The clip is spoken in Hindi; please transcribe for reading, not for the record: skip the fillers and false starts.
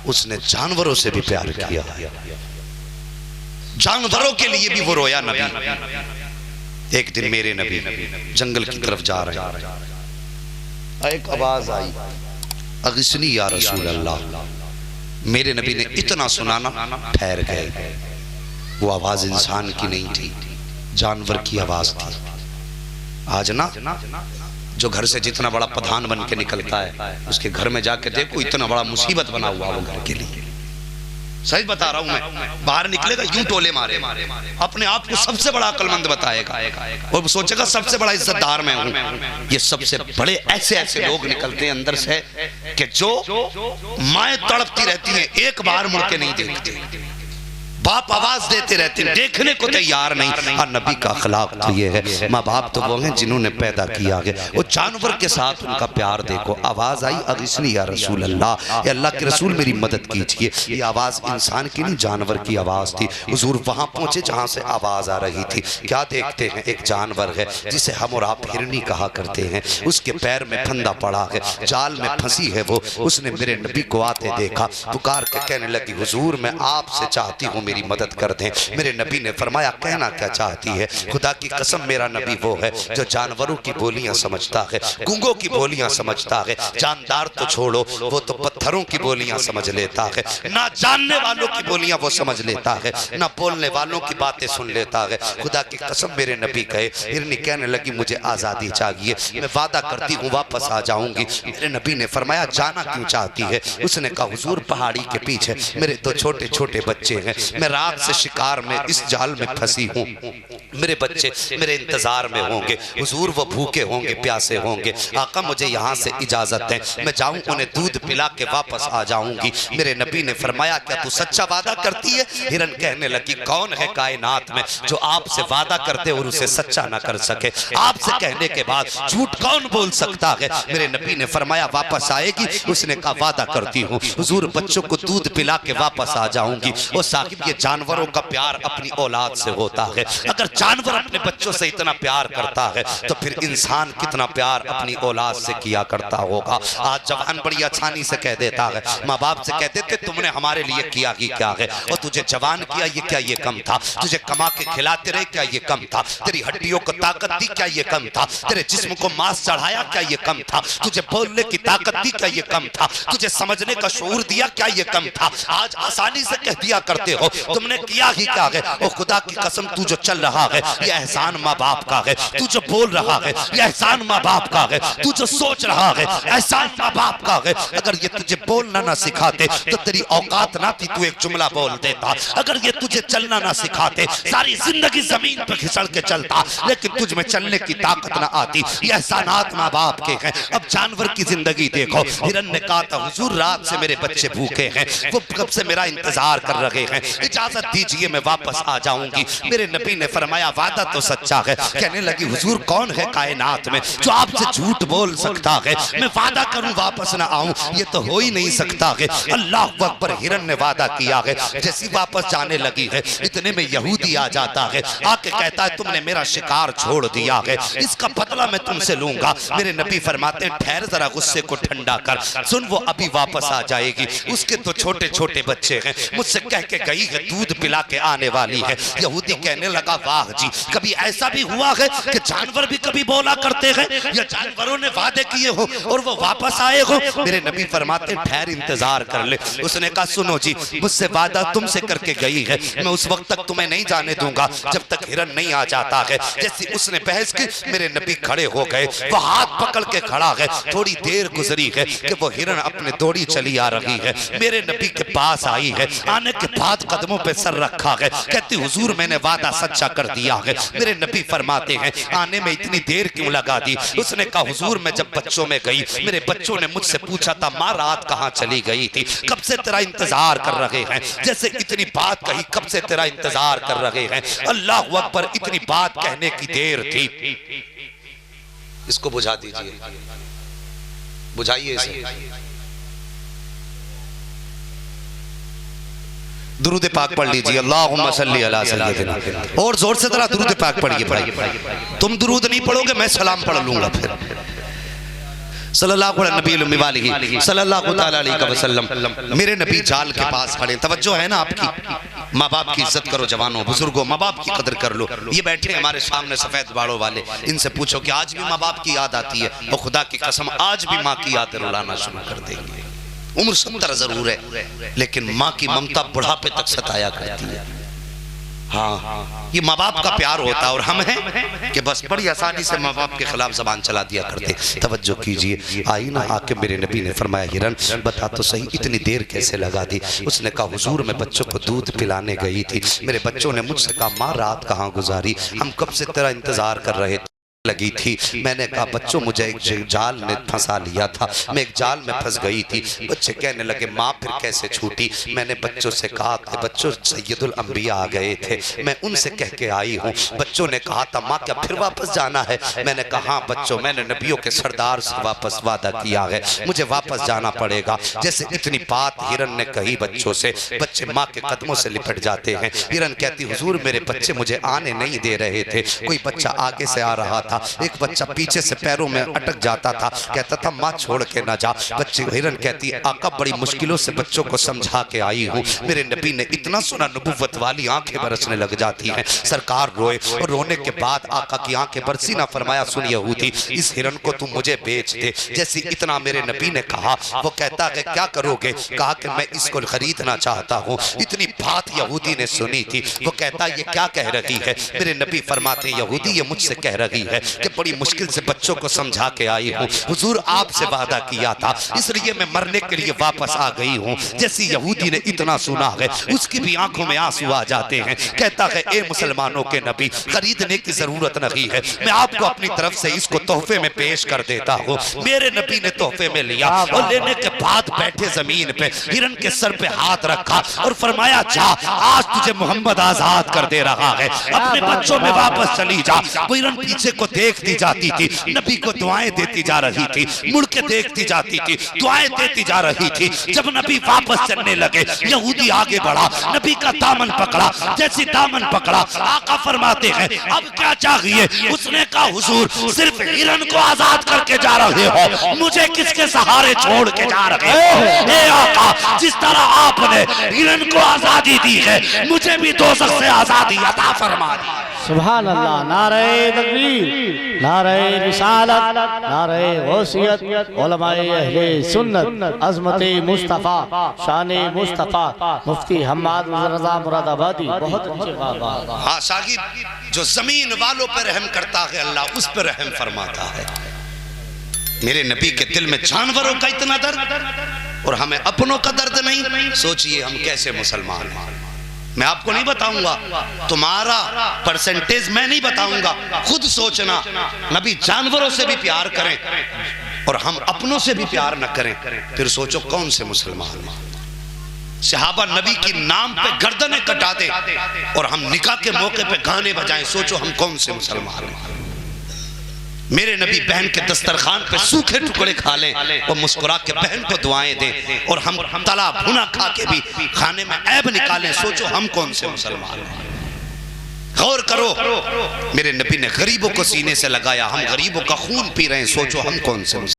उसने जानवरों से भी प्यार किया, जानवरों के लिए भी वो रोया। नबी एक दिन मेरे नबी जंगल की तरफ जा रहे हैं, एक आवाज आई, अगिस्नी या रसूल अल्लाह। मेरे नबी ने इतना सुनाना ठहर गए। वो आवाज इंसान की नहीं थी, जानवर की आवाज थी। आज ना जो घर से जितना बड़ा प्रधान बन के निकलता है, उसके घर में जाके देखो इतना बड़ा मुसीबत बना हुआ वो घर के लिए। सही बता रहा हूं मैं, बाहर निकलेगा यूं टोले मारे, अपने आप को सबसे बड़ा अक्लमंद बताएगा और सोचेगा सबसे बड़ा इज्जतदार मैं हूं। ये सबसे बड़े ऐसे ऐसे लोग निकलते हैं अंदर से कि जो माएं तड़पती रहती हैं, एक बार मुड़ के नहीं देखते, बाप आवाज देते रहते हैं, देखने को तैयार नहीं। और नबी का अखलाक तो ये है, माँ बाप तो वो हैं जिन्होंने पैदा किया है। वो जानवर के साथ उनका प्यार देखो। आवाज आई, अगिस्नी या रसूल अल्लाह, ये अल्लाह के रसूल मेरी मदद कीजिए। ये आवाज इंसान की नहीं, जानवर की आवाज थी। हुजूर वहां पहुंचे जहां से आवाज आ रही थी। क्या देखते हैं, एक जानवर है जिसे हम और आप हिरनी कहा करते हैं। उसके पैर में फंदा पड़ा है, जाल में फंसी है वो। उसने मेरे नबी को आते देखा, पुकार के कहने लगी, हुजूर मैं आपसे चाहती हूँ मेरी मदद कर दें। मेरे नबी ने फरमाया, कहना क्या चाहती है? खुदा की कसम मेरा नबी वो है जो जानवरों की बोलियां समझता है, गूंगों की बोलियां समझता है। जानदार तो छोड़ो, वो तो पत्थरों की बोलियां समझ लेता है। ना जानने वालों की बोलियां वो समझ लेता है, ना बोलने वालों की बातें सुन लेता है। खुदा की कसम मेरे नबी कहे। हिरनी कहने लगी, मुझे आजादी चाहिए, मैं वादा करती हूँ वापस आ जाऊंगी। मेरे नबी ने फरमाया, जाना क्यों चाहती है? उसने कहा, हुजूर पहाड़ी के पीछे मेरे दो छोटे छोटे बच्चे हैं, मैं रात से शिकार में इस जाल में फंसी हूँ। मेरे बच्चे मेरे इंतजार में होंगे, हुजूर वो भूखे होंगे, प्यासे होंगे। आका मुझे यहाँ से इजाजत है, मैं जाऊँ उन्हें दूध पिला के वापस आ जाऊंगी। मेरे नबी ने फरमाया, क्या तू सच्चा वादा करती है? हिरन कहने लगी, कौन है कायनात में जो आपसे वादा करते और उसे सच्चा ना कर सके? आपसे कहने के बाद झूठ कौन बोल सकता है? मेरे नबी ने फरमाया, वापस आएगी? उसने कहा, वादा करती हूँ हुजूर, बच्चों को दूध पिला के वापस आ जाऊंगी। वो साहिब, ये जानवरों का प्यार अपनी औलाद से होता है। अगर जानवर अपने बच्चों से इतना प्यार करता है तो फिर इंसान कितना प्यार अपनी औलाद से किया करता होगा। आज जवान बड़ी आसानी से कह देता है, माँ बाप से कहते थे तुमने हमारे लिए किया ही क्या है, और तुझे जवान किया ये क्या ये कम था? तुझे कमा के खिलाते रहे क्या ये कम था? तेरी हड्डियों को ताकत दी क्या ये कम था? तेरे जिस्म को मांस चढ़ाया क्या ये कम था? तुझे बोलने की ताकत दी क्या ये कम था? तुझे समझने का शऊर दिया क्या ये कम था? आज आसानी से कह दिया करते हो तुमने किया ही क्या है। और खुदा की कसम, तू जो चल रहा है ये एहसान माँ बाप का है। तू जो बोल रहा है ये एहसान माँ बाप का है। तू जो सोच रहा है एहसान माँ बाप का है। अगर ये तुझे बोलना ना सिखाते तो तेरी औकात ना थी, तू एक जुमला बोल देता। अगर ये तुझे चलना ना सिखाते, सारी जिंदगी जमीन पर घिसड़ के चलता, लेकिन तुझ में चलने की ताकत ना आती। ये एहसानात माँ बाप के हैं। अब जानवर की जिंदगी देखो। हिरन ने कहा था, हुजूर रात से मेरे बच्चे भूखे हैं, वो कब से मेरा इंतजार कर रहे हैं, इजाजत दीजिए मैं वापस आ जाऊंगी। मेरे नबी ने फरमाया, वादा तो सच्चा है। कहने लगी, हुजूर कौन है कायनात में जो आपसे झूठ बोल सकता है? मैं वादा करूं वापस ना आऊं, ये तो हो ही नहीं सकता है। अल्लाह अकबर। हिरन ने वादा किया है। जैसी वापस जाने लगी है, इतने में यहूदी आ जाता है, आके कहता है, तुमने मेरा शिकार छोड़ दिया है, इसका बदला मैं तुमसे लूंगा। मेरे नबी फरमाते हैं, ठहर जरा, गुस्से को ठंडा कर, सुन वो अभी वापस आ जाएगी। उसके तो छोटे छोटे बच्चे हैं, मुझसे कह के गई है दूध पिला के आने वाली है। यहूदी कहने लगा, वाह जी, कभी ऐसा भी हुआ है कि जानवर भी कभी बोला करते हैं या जानवरों ने वादे किए हो और वो वापस आए हो? मेरे नबी फरमाते, ठहर इंतजार कर ले। उसने कहा, सुनो जी, मुझसे वादा तुमसे करके गई है, मैं उस वक्त तक तुम्हें नहीं जाने दूंगा जब तक हिरन नहीं आ जाता है। जैसे उसने बहस की, मेरे नबी खड़े हो गए, वो हाथ पकड़ के खड़ा है। थोड़ी देर गुजरी है कि वो हिरन अपने दौड़ी चली आ रही है, मेरे नबी के पास आई है। आने के बाद कदमों पे सर रखा है, कहती, हुजूर मैंने वादा सच्चा कर दिया है। मेरे नबी फरमाते हैं, आने में इतनी देर क्यों लगा दी? उसने कहा, हुजूर मैं जब बच्चों में गई, मेरे बच्चों ने मुझसे पूछा था, माँ रात कहाँ चली गई थी, कब से तेरा इंतजार कर रहे हैं। जैसे इतनी बात कही, कब से तेरा इंतजार कर रहे हैं। अल्लाह अकबर, इतनी बात कहने की देर थी। इसको बुझा दीजिए, बुझाइए इसे। दुरूद पाक पढ़ लीजिए, अल्लाहुम्मा सल्ली अला सय्यदिना। और जोर से जरा दुरूद पाक पढ़िए। तुम दुरूद नहीं पढ़ोगे, मैं सलाम पढ़ लूंगा फिर। सल्लल्लाहु अलैहि वसल्लम। मेरे नबी जाल के पास खड़े, तवज्जो है ना आपकी, माँ बाप की इज्जत करो जवानों बुजुर्गों, माँ बाप की कदर कर लो। ये बैठे हमारे सामने सफेद बालों वाले, इनसे पूछो कि आज भी माँ बाप की याद आती है? और खुदा की कसम आज भी माँ की याद रुलाना शुरू कर देंगे। उम्र 70 जरूर है, लेकिन माँ की ममता बुढ़ापे तक सताया करती है। हाँ, ये माँ बाप का प्यार होता है। और हम हैं कि बस बड़ी आसानी से माँ बाप के खिलाफ जबान चला दिया करते। तवज्जो कीजिए, आई ना आके मेरे नबी ने फरमाया, हिरन बता तो सही इतनी देर कैसे लगा दी? उसने कहा, हुजूर मैं बच्चों को दूध पिलाने गई थी, मेरे बच्चों ने मुझसे कहा माँ रात कहाँ गुजारी, हम कब से तेरा इंतजार कर रहे थे लगी थी। मैंने कहा बच्चों मुझे एक जाल ने फंसा लिया था, मैं एक जाल में फंस गई थी। बच्चे कहने लगे माँ फिर कैसे छूटी? मैंने बच्चों से कहा कि बच्चों सैयदुल अंबिया आ गए थे, मैं उनसे कह के आई हूँ। बच्चों ने कहा था माँ क्या फिर वापस जाना है? मैंने कहा हाँ बच्चों, मैंने नबियों के सरदार से वापस वादा किया है, मुझे वापस जाना पड़ेगा। जैसे इतनी बात हिरन ने कही बच्चों से, बच्चे माँ के कदमों से लिपट जाते हैं। हिरन कहती हुजूर मेरे बच्चे मुझे आने नहीं दे रहे थे, कोई बच्चा आगे से आ रहा था, एक बच्चा पीछे से पैरों में अटक जाता था, कहता था माँ छोड़ के ना जा। बच्चे हिरन कहती है आका बड़ी मुश्किलों से बच्चों को समझा के आई हूँ। मेरे नबी ने इतना सुना, नबुव्वत वाली आंखें बरसने लग जाती हैं। सरकार रोए और रोने के बाद आका की आंखें बरसी ना। फरमाया सुन यहूदी, इस हिरन को तुम मुझे बेच दे। जैसे इतना मेरे नबी ने कहा, वो कहता है क्या करोगे? कहा कि मैं इसको खरीदना चाहता हूँ। इतनी बात यहूदी ने सुनी थी। वो कहता ये क्या कह रही है? मेरे नबी फरमाते यहूदी ये मुझसे कह रही है कि बड़ी मुश्किल से बच्चों को समझा के आई हूँ, हुजूर आपसे वादा किया था इसलिए मैं मरने के लिए वापस आ गई हूँ। जैसे यहूदी ने इतना सुना है, उसकी भी आंखों में आंसू आ जाते हैं। कहता है ए मुसलमानों के नबी, खरीदने की जरूरत नहीं है, मैं आपको अपनी तरफ से इसको तोहफे में पेश कर देता हूँ। मेरे नबी ने तोहफे में लिया और लेने के बाद बैठे जमीन पे, हिरन के सर पे हाथ रखा और फरमाया जा, आज तुझे मोहम्मद आजाद कर दे रहा है, अपने बच्चों में वापस चली जा। वो हिरन पीछे को देखती जाती थी, नबी को दुआएं देती जा रही थी, मुड़ के देखती जाती थी, दुआएं देती जा रही थी। जब नबी वापस चलने लगे, यहूदी आगे बढ़ा, नबी का दामन पकड़ा। जैसे दामन पकड़ा, आका फरमाते हैं अब क्या चाहिए? उसने कहा हुजूर सिर्फ हिरन को आजाद करके जा रहे हो, मुझे किसके सहारे छोड़ के जा रहे हो? ए आका, जिस तरह आपने हिरन को आजादी दी है, मुझे भी दोज़ख से आजादी अता फरमा दी। सुभान अल्लाह। नारे तकबीर, नारे रिसालत, नारे गौसियत, उलमाए अहले सुन्नत, अज़मते मुस्तफ़ा, शाने मुस्तफ़ा, मुफ्ती हम्माद रज़ा मुरादाबादी। बहुत अच्छे बाबा। हाँ साहिब, जो जमीन वालों पर रहम करता है अल्लाह उस पर रहम फरमाता है। मेरे नबी के दिल में जानवरों का इतना दर्द और हमें अपनों का दर्द नहीं। सोचिए हम कैसे मुसलमान हैं। मैं आपको नहीं बताऊंगा, तुम्हारा परसेंटेज मैं नहीं बताऊंगा, खुद सोचना। नबी जानवरों से भी प्यार करें और हम अपनों से भी प्यार न करें, फिर सोचो कौन से मुसलमान। सहाबा नबी की नाम पे गर्दनें कटा दे और हम निकाह के मौके पे गाने बजाएं, सोचो हम कौन से मुसलमान हैं। मेरे नबी बहन के दस्तरखान पे सूखे टुकड़े खा लें और मुस्कुरा के बहन को दुआएं दें, और हम तला भुना खा के भी खाने में ऐब निकालें, सोचो हम कौन से मुसलमान हैं। गौर करो, मेरे नबी ने गरीबों को सीने से लगाया, हम गरीबों का खून पी रहे हैं, सोचो हम कौन से मुसलमान।